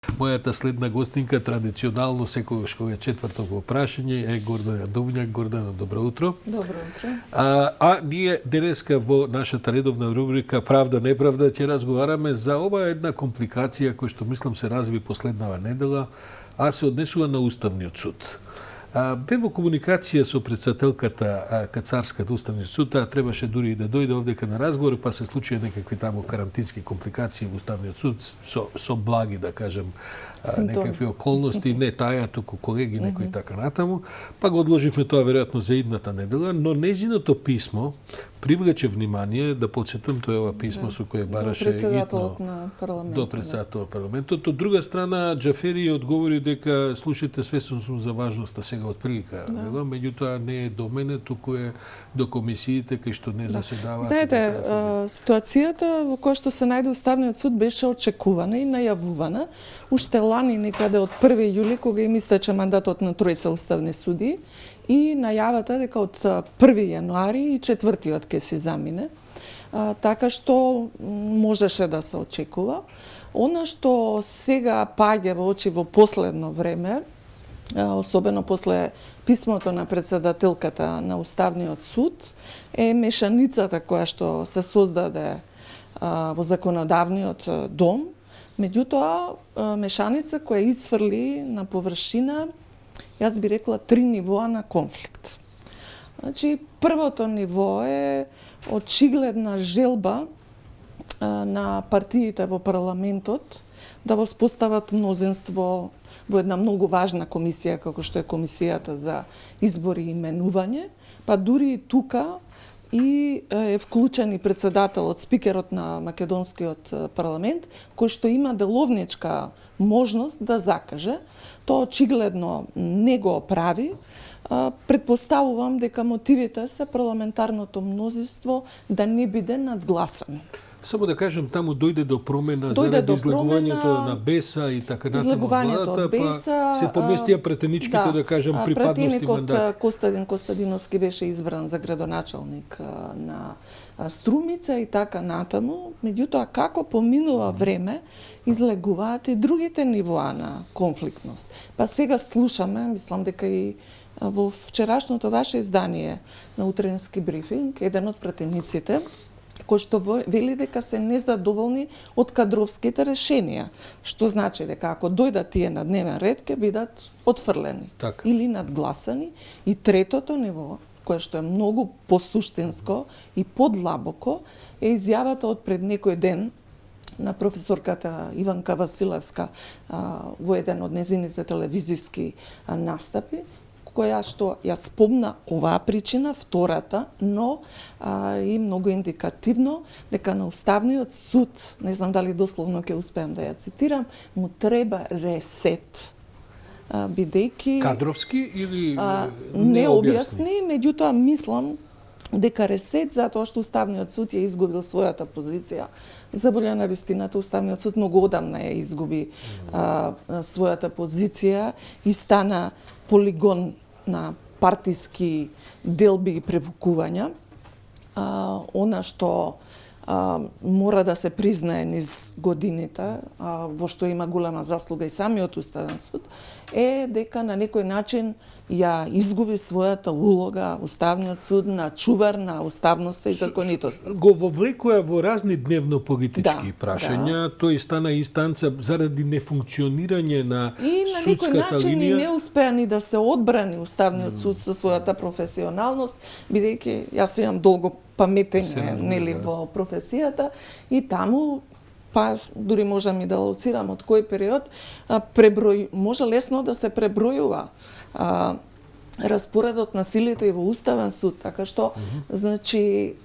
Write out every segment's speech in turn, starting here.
Мојата следна гостинка традиционално секогаш кога е четврток во прашање е Гордана Довњак. Гордана, добро утро. Добро утро. Ние денеска во нашата редовна рубрика Правда неправда ќе разговараме за оваа една компликација која што мислам се разви последнава недела, а се однесува на Уставниот суд. Бе во комуникација со председателката Кацарската Уставниот суд, таа требаше дури и да дојде овдека на разговор, па се случија некакви таму карантински компликации во Уставниот суд со благи, да кажем, некакви околности, не таја, туку колеги, некои така натаму, па го одложивме тоа веројатно за идната недела, но нејзиното писмо привлече внимание, да подсетам, тоа е ова писмо со кое бараше председателот на парламентот. До председателот на парламентот. Од друга страна, Џафери одговори дека слушайте, свесен сум за важноста сега од прилика, меѓутоа не е до мене, туку е до комисиите кај што не заседаваат. Знаете, ситуацијата во која што се најде Уставниот суд беше очекувана и најавувана уште лани некаде од 1 јули, кога им истече мандатот на тројца уставни суди, и најавата дека од 1 јануари и 4-тиот ќе се замине, така што можеше да се очекува. Она што сега паѓа во очи во последно време, особено после писмото на председателката на Уставниот суд, е мешаницата која што се создаде во законодавниот дом, меѓутоа мешаница која исфрли на површина, јас би рекла, 3 нивоа на конфликт. Значи, првото ниво е очигледна желба на партиите во парламентот да воспостават мнозинство во една многу важна комисија, како што е Комисијата за избори и именување, па дури и тука и е вклучен и председателот, спикерот на македонскиот парламент, кој што има деловничка можност да закаже. Тоа очигледно не го прави. Предпоставувам дека мотивите се парламентарното мнозинство да не биде надгласано. Само да кажем, таму дојде до промена заради излегувањето на Беса и така натаму владата, па се поместија претеничките, да кажем, припадности мандат. Претеникот Костадин Костадиновски беше избран за градоначалник на Струмица и така натаму. Меѓутоа, како поминува време, излегуваат и другите нивоа на конфликтност. Па сега слушаме, мислам дека и во вчерашното ваше издание на утренски брифинг, еден од претениците, кој што вели дека се незадоволни од кадровските решенија, што значи дека ако дојдат тие на дневен ред, ќе бидат отфрлени или надгласани. И третото ниво, кое што е многу посуштинско и подлабоко, е изјавата од пред некој ден на професорката Иванка Василевска во еден од незините телевизиски настапи, која што ја спомна оваа причина, втората, но и многу индикативно дека на Уставниот суд, не знам дали дословно ќе успеам да ја цитирам, му треба ресет, бидејќи кадровски или не објасни, меѓутоа мислам дека ресет затоа што Уставниот суд ја изгубил својата позиција. За волја на вистината, Уставниот суд многу одамна ја изгуби својата позиција и стана полигон на партиски делби и превукувања. Она што мора да се признае низ годините, во што има голема заслуга и самиот Уставен суд, е дека на некој начин ја изгуби својата улога Уставниот суд на чувар на уставноста и законитоста. Го вовлекува во разни дневно-политички прашања, тој стана инстанца заради нефункционирање на судската линија. И на некој начин и не успеа ни да се одбрани Уставниот суд со својата професионалност, бидејќи јас имам долго паметење нели во професијата и таму па дури можам и да лоцирам од кој период, може лесно да се пребројува распоредот на силите и во Уставен суд, така што значи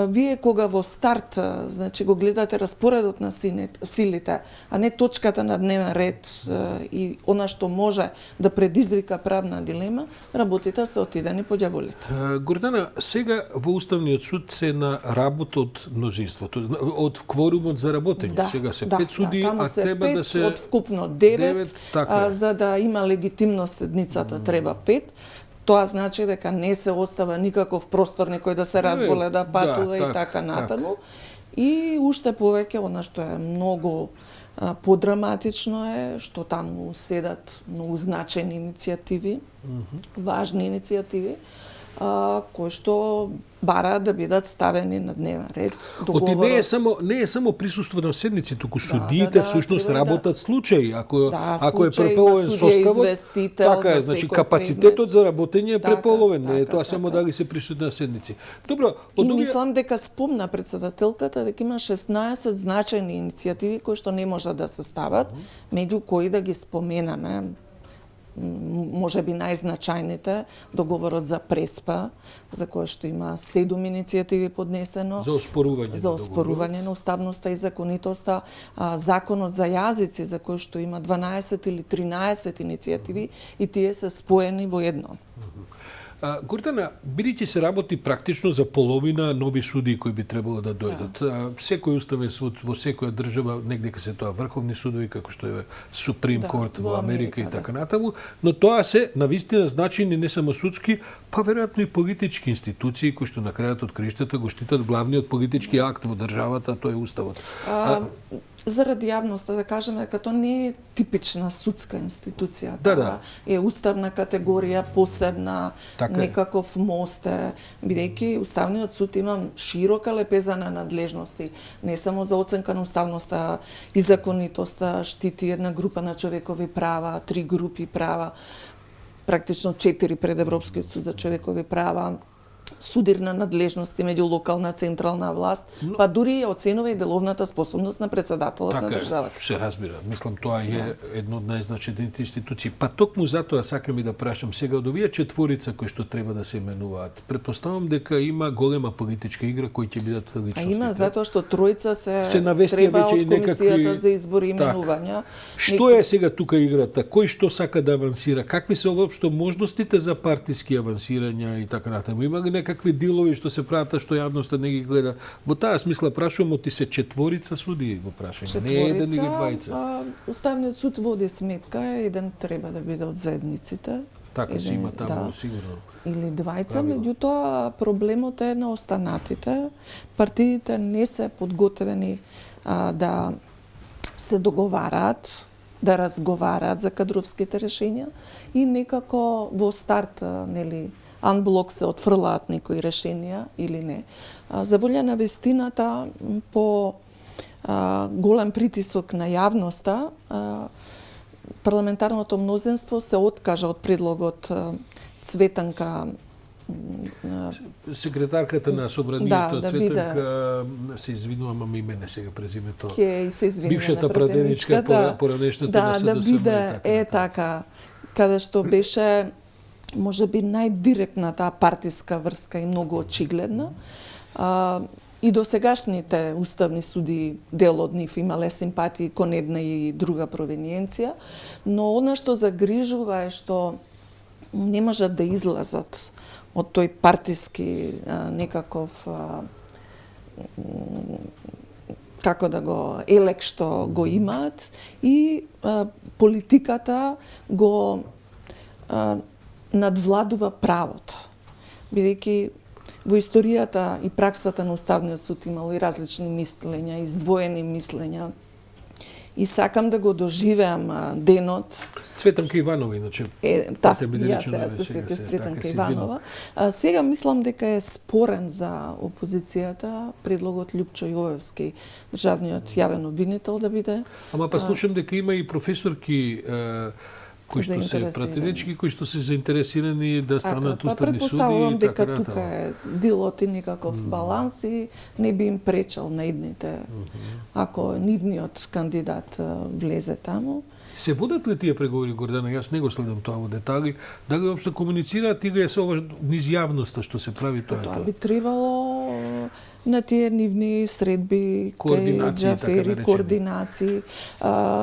вие кога во старт значи го гледате распоредот на силите, а не точката на дневен ред и она што може да предизвика правна дилема, работите се отидени по ѓаволите. Гордана, сега во Уставниот суд се на работа од мнозинството, од кворумот за работење. Сега се 5 суди, а треба да се од вкупно 9, за да има легитимност седницата треба 5. Тоа значи дека не се остава никаков простор некој да се разболе, да патува и така натаму. И уште повеќе, она што е многу Подраматично е што таму седат многу значајни иницијативи, важни иницијативи, кои што бараат да бидат ставени на дневен ред. Оти не е само присуство на седници, туку судиите всушност работат случаи. Ако е преполовен составот, така е, значи капацитетот за работење е преполовен, не е тоа само дали се присутни на седници. Добро, и мислам дека спомна председателката дека има 16 значајни иницијативи кои што не можат да се стават, меѓу кои да ги споменаме може би најзначајните, договорот за Преспа, за кој што има 7 иницијативи поднесено. За оспорување на уставноста и законитоста, законот за јазици, за кој што има 12 или 13 иницијативи и тие се споени во едно. Гордана, бидејќи се работи практично за половина нови судии кои би требало да дојдат. Секој уставен суд во секоја држава, негде се тоа врховни судови, како што е Суприм Корт во Америка и така натаму, но тоа се навистина значајни не само судски, па веројатно и политички институции кои што на крајот од краиштата го штитат главниот политички акт во државата, тоа е уставот. Заради јавноста да кажеме дека тоа не е типична судска институција, е уставна категорија, посебна, некаков мост е, бидејќи Уставниот суд има широка лепеза на надлежности, не само за оценка на уставноста и законитоста, штити една група на човекови права, 3 групи права, практично 4 пред Европскиот суд за човекови права, судирна надлежности меѓу локална и централна власт, па дури и оценува и деловната способност на председателот на државата. Се разбира. Мислам, тоа е едно од најзначајните институции. Па токму затоа сакам и да прашам сега од овие четворица кои што треба да се именуваат. Претпоставам дека има голема политичка игра кои ќе бидат личности. Има затоа што тројца се треба од комисијата за избори и именувања. Што е сега тука играта? Кој што сака да авансира? Какви се воопшто можностите за партиски авансирања и така натаму? Има ли некакви дилови што се прават што јавноста не ги гледа? Во таа смисла прашувам, оти се четворица судии го прашање, не е еден или двајца. Уставниот суд води сметка, еден треба да биде од заедниците. Така се има таму сигурно. Или двајца, меѓутоа проблемот е на останатите. Партиите не се подготвени да се договараат, да разговараат за кадровските решења и некако во старт, нели, анблок се отфрлаат некои решенија или не. За волја на вистината, по голем притисок на јавноста, парламентарното мнозинство се откажа од предлогот Цветанка, секретарката на собранието Цветанка, се извинувам, ама имене сега презимето. Ќе се извинувам. Бившата пратеничка поранешната на СДСМ. Да биде така, каде што беше може би најдиректната партиска врска и многу очигледна. И до сегашните уставни суди, дел од нив имале симпатии кон една и друга провениенција, но она што загрижува е што не можат да излазат од тој партиски некаков како да го елек што го имаат и политиката го надвладува правото. Бидејќи во историјата и праксата на Уставниот суд имало и различни мислења, издвоени мислења. И сакам да го доживеам денот. Цветанка Иванова, иначе. Јас се сетив Цветанка Иванова. Сега мислам дека е спорен за опозицијата предлогот Љупчо Јовевски, државниот јавен обвинител да биде. Ама па слушам дека има и професорки кои што се пратенички, кои што се заинтересирани да станат уставни суди. Предпоставувам дека тука е дилот и некаков баланс и не би им пречал на идните ако нивниот кандидат влезе таму. Се водат ли тие преговори, Гордана? Јас не го следам тоа во детали. Дали воопшто комуницираат или е се ова низ јавноста што се прави тоа? Тоа би требало на тие нивни средби, джафери, координации.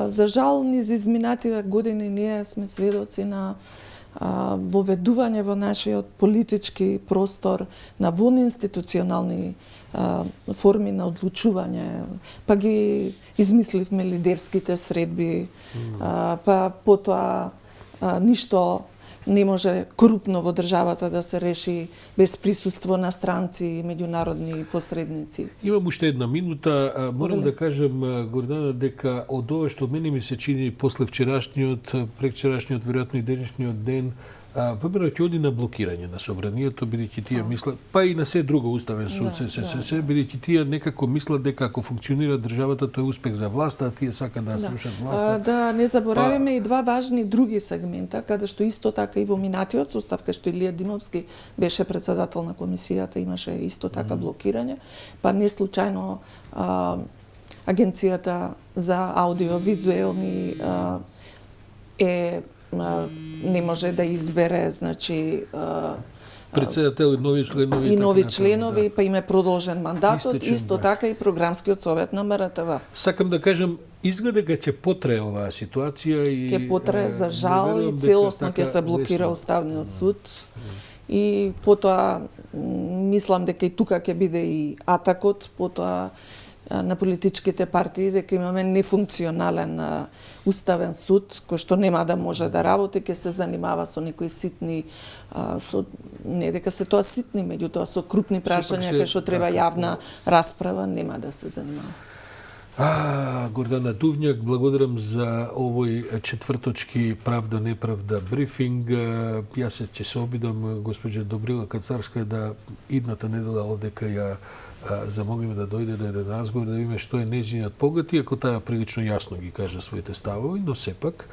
За жал, низ изминативе години ние сме сведоци на воведување во нашиот политички простор на вонинституционални форми на одлучување, па ги измисливме лидерските средби, па потоа ништо не може корупно во државата да се реши без присуство на странци и меѓународни посредници. Имам уште една минута. Морам Добре. да кажем, Гордана, дека од ова што мене ми се чини после вчерашниот, преквчерашниот, веројатно и денешниот ден, ВМРО ќе оди на блокирање на собранието, бидејќи тие мислат, па и на се друго уставен суд, се, бидејќи тие некако мислат дека ако функционира државата, тој е успех за власта, а тие сакаат да слушат власта. Да не забораваме и два важни други сегмента, каде што исто така и во минатиот состав, кај што Илија Димовски беше председател на комисијата, имаше исто така блокирање, па не случајно Агенцијата за аудиовизуелни не може да избере, значи, Председател и нови членови. и нови членови, па им е продолжен мандатот, Истечен, исто да. така и програмскиот совет на МРТВ. Сакам да кажем, изгледа дека ќе потрае оваа ситуација и Ќе потрае за жал и верувам дека целосно така ќе се блокира лесно. Уставниот суд. И потоа мислам дека и тука ќе биде и атакот, потоа на политичките партии дека имаме нефункционален уставен суд кој што нема да може да работи, ќе се занимава со некои ситни не дека се тоа ситни, меѓутоа со крупни прашања кај што треба јавна расправа, нема да се занимава. Гордана Дувњак, благодарам за овој четврточки правда неправда брифинг. Јас ќе се обидам госпоѓа Добрила Кацарска да идната недела овдека ја замолиме да дојде на еден разговор, да видиме што е нејзиниот поглед, иако таа прилично јасно ги кажа своите ставови, но сепак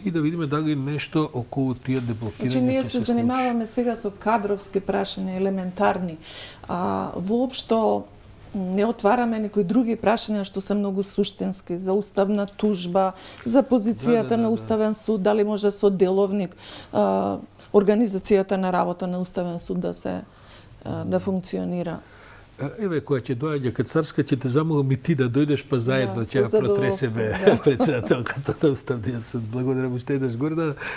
и да видиме дали нешто околу тие деблокирања Значи, ние ќе се се занимаваме сега со кадровски прашања, елементарни. Воопшто не отвараме некои други прашања што се многу суштински, за уставна тужба, за позицијата на Уставен суд, дали може со деловник организацијата на работа на Уставен суд да функционира. Еве, која ќе доаѓа Кацарска, ќе те замолам и ти да дојдеш, па заедно Да, ќе ја со задоволство, протресеме председателката на Уставниот суд. Благодарам уште еднаш, Гордана.